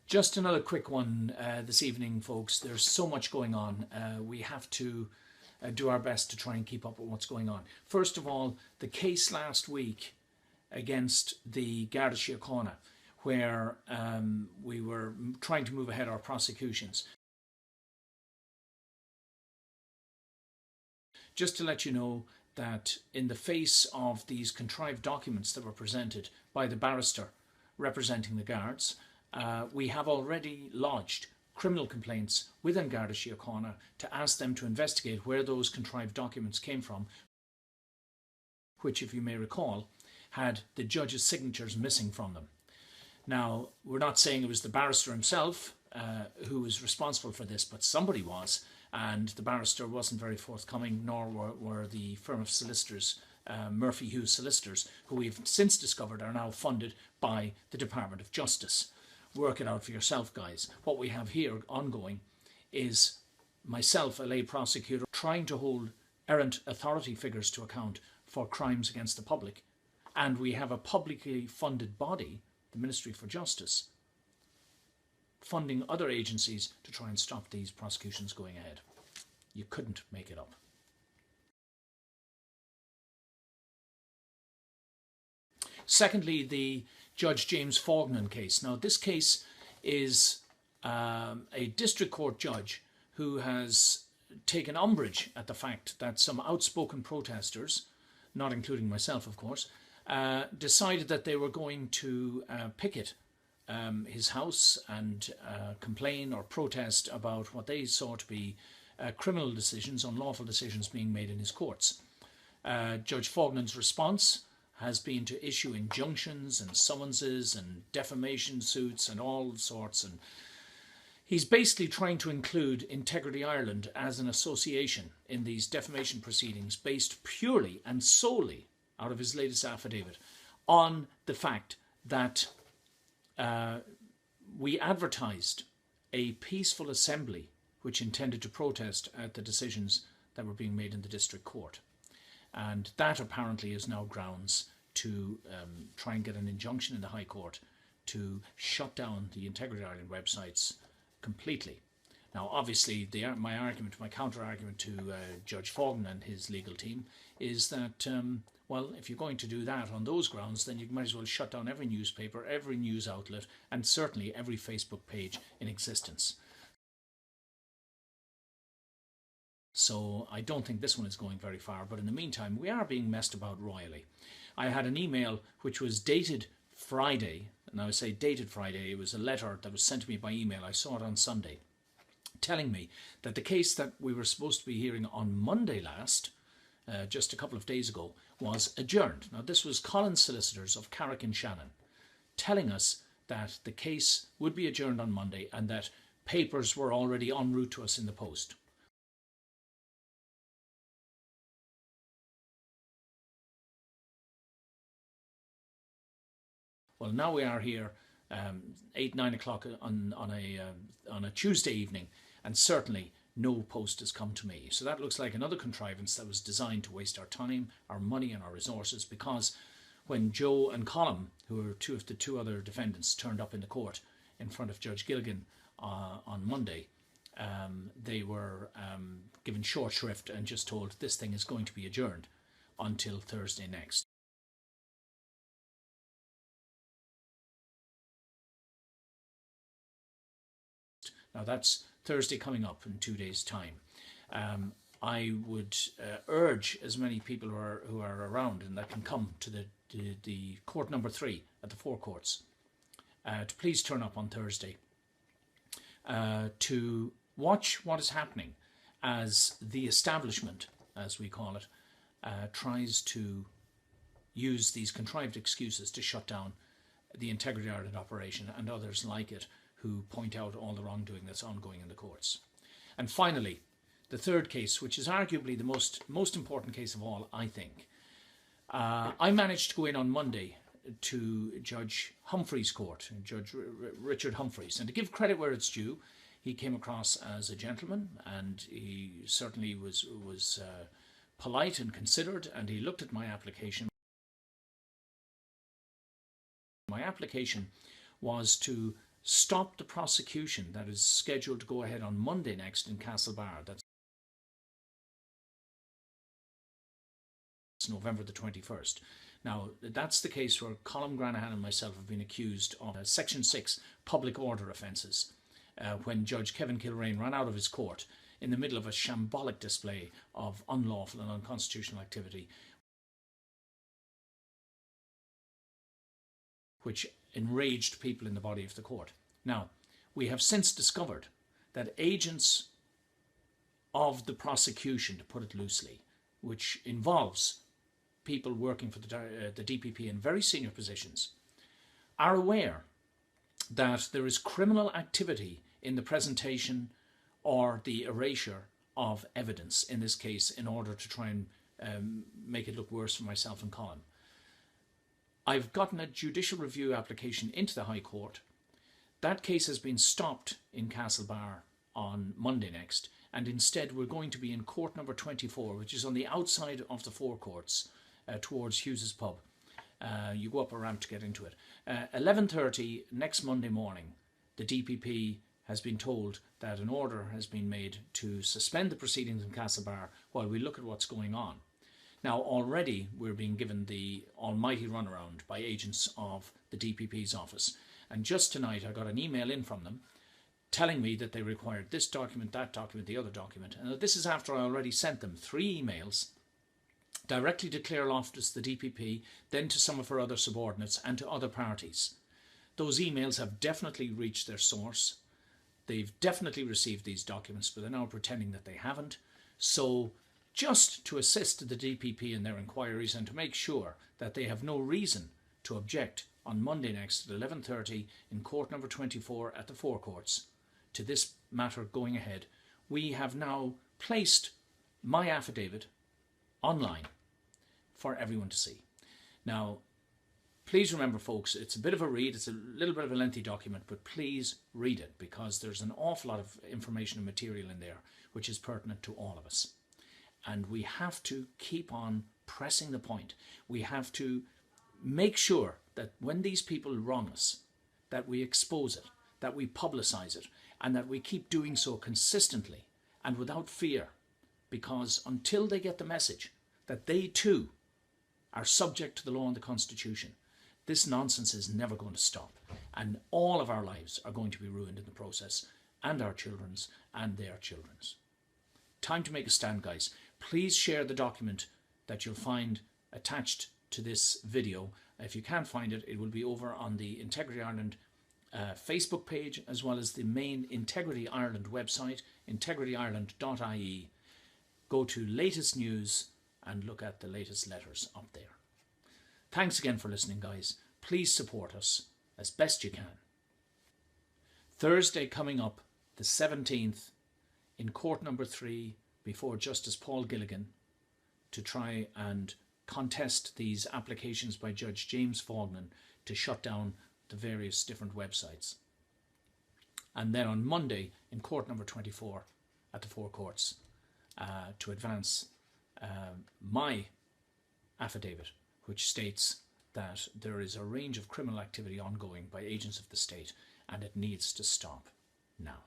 Just another quick one this evening, folks. There's so much going on. We have to do our best to try and keep up with what's going on. First of all, the case last week against the Garda Síochána, where we were trying to move ahead our prosecutions. Just to let you know that in the face of these contrived documents that were presented by the barrister representing the guards, we have already lodged criminal complaints within Garda Síochána to ask them to investigate where those contrived documents came from, which, if you may recall, had the judge's signatures missing from them. Now, we're not saying it was the barrister himself who was responsible for this, but somebody was, and the barrister wasn't very forthcoming, nor were the firm of solicitors, Murphy Hughes Solicitors, who we've since discovered are now funded by the Department of Justice. Work it out for yourself, guys. What we have here ongoing is myself, a lay prosecutor, trying to hold errant authority figures to account for crimes against the public, and we have a publicly funded body, the Ministry for Justice, funding other agencies to try and stop these prosecutions going ahead. You couldn't make it up. Secondly, the Judge James Fognan case. Now, this case is a district court judge who has taken umbrage at the fact that some outspoken protesters, not including myself, of course, decided that they were going to picket his house and complain or protest about what they saw to be criminal decisions, unlawful decisions being made in his courts. Judge Fognan's response has been to issue injunctions and summonses and defamation suits and all sorts, and he's basically trying to include Integrity Ireland as an association in these defamation proceedings based purely and solely out of his latest affidavit on the fact that we advertised a peaceful assembly which intended to protest at the decisions that were being made in the district court. And that apparently is now grounds to try and get an injunction in the High Court to shut down the Integrity Ireland websites completely. Now, obviously, my counter-argument to Judge Fognan and his legal team is that, well, if you're going to do that on those grounds, then you might as well shut down every newspaper, every news outlet, and certainly every Facebook page in existence. So I don't think this one is going very far, but in the meantime, we are being messed about royally. I had an email which was dated Friday, and I say dated Friday, it was a letter that was sent to me by email, I saw it on Sunday, telling me that the case that we were supposed to be hearing on Monday last, just a couple of days ago, was adjourned. Now, this was Colin's solicitors of Carrick and Shannon telling us that the case would be adjourned on Monday and that papers were already en route to us in the post. Well, now we are here 8, 9 o'clock on a Tuesday evening, and certainly no post has come to me. So that looks like another contrivance that was designed to waste our time, our money and our resources, because when Joe and Colm, who are two of the two other defendants, turned up in the court in front of Judge Gilligan on Monday, they were given short shrift and just told this thing is going to be adjourned until Thursday next. Now, that's Thursday coming up in 2 days' time. I would urge as many people who are around and that can come to the court number 3 at the Four Courts to please turn up on Thursday to watch what is happening as the establishment, as we call it, tries to use these contrived excuses to shut down the Integrity Ireland operation and others like it, who point out all the wrongdoing that's ongoing in the courts. And finally, the third case, which is arguably the most important case of all, I think. I managed to go in on Monday to Judge Humphrey's court, Judge Richard Humphreys, and to give credit where it's due, he came across as a gentleman, and he certainly was polite and considered, and he looked at my application. My application was to stopped the prosecution that is scheduled to go ahead on Monday next in Castlebar. That's November the 21st. Now, that's the case where Colm, Granahan and myself have been accused of Section 6 public order offences when Judge Kevin Kilrain ran out of his court in the middle of a shambolic display of unlawful and unconstitutional activity, which enraged people in the body of the court. Now, we have since discovered that agents of the prosecution, to put it loosely, which involves people working for the DPP in very senior positions, are aware that there is criminal activity in the presentation or the erasure of evidence, in this case, in order to try and make it look worse for myself and Colin. I've gotten a judicial review application into the High Court. That case has been stopped in Castlebar on Monday next, and instead we're going to be in court number 24, which is on the outside of the forecourts towards Hughes's pub. You go up a ramp to get into it. 11:30 next Monday morning, the DPP has been told that an order has been made to suspend the proceedings in Castlebar while we look at what's going on. Now, already we're being given the almighty runaround by agents of the DPP's office. And just tonight I got an email in from them telling me that they required this document, that document, the other document. And this is after I already sent them 3 emails directly to Claire Loftus, the DPP, then to some of her other subordinates and to other parties. Those emails have definitely reached their source. They've definitely received these documents, but they're now pretending that they haven't. So just to assist the DPP in their inquiries and to make sure that they have no reason to object on Monday next at 11:30 in court number 24 at the forecourts to this matter going ahead, we have now placed my affidavit online for everyone to see. Now, please remember, folks, it's a bit of a read. It's a little bit of a lengthy document, but please read it because there's an awful lot of information and material in there which is pertinent to all of us. And we have to keep on pressing the point. We have to make sure that when these people wrong us, that we expose it, that we publicize it, and that we keep doing so consistently and without fear. Because until they get the message that they too are subject to the law and the Constitution, this nonsense is never going to stop. And all of our lives are going to be ruined in the process, and our children's and their children's. Time to make a stand, guys. Please share the document that you'll find attached to this video. If you can't find it, it will be over on the Integrity Ireland Facebook page, as well as the main Integrity Ireland website, integrityireland.ie. Go to latest news and look at the latest letters up there. Thanks again for listening, guys. Please support us as best you can. Thursday coming up, the 17th, in court number 3 before Justice Paul Gilligan to try and contest these applications by Judge James Fognan to shut down the various different websites. And then on Monday in court number 24 at the forecourts to advance my affidavit, which states that there is a range of criminal activity ongoing by agents of the state and it needs to stop now.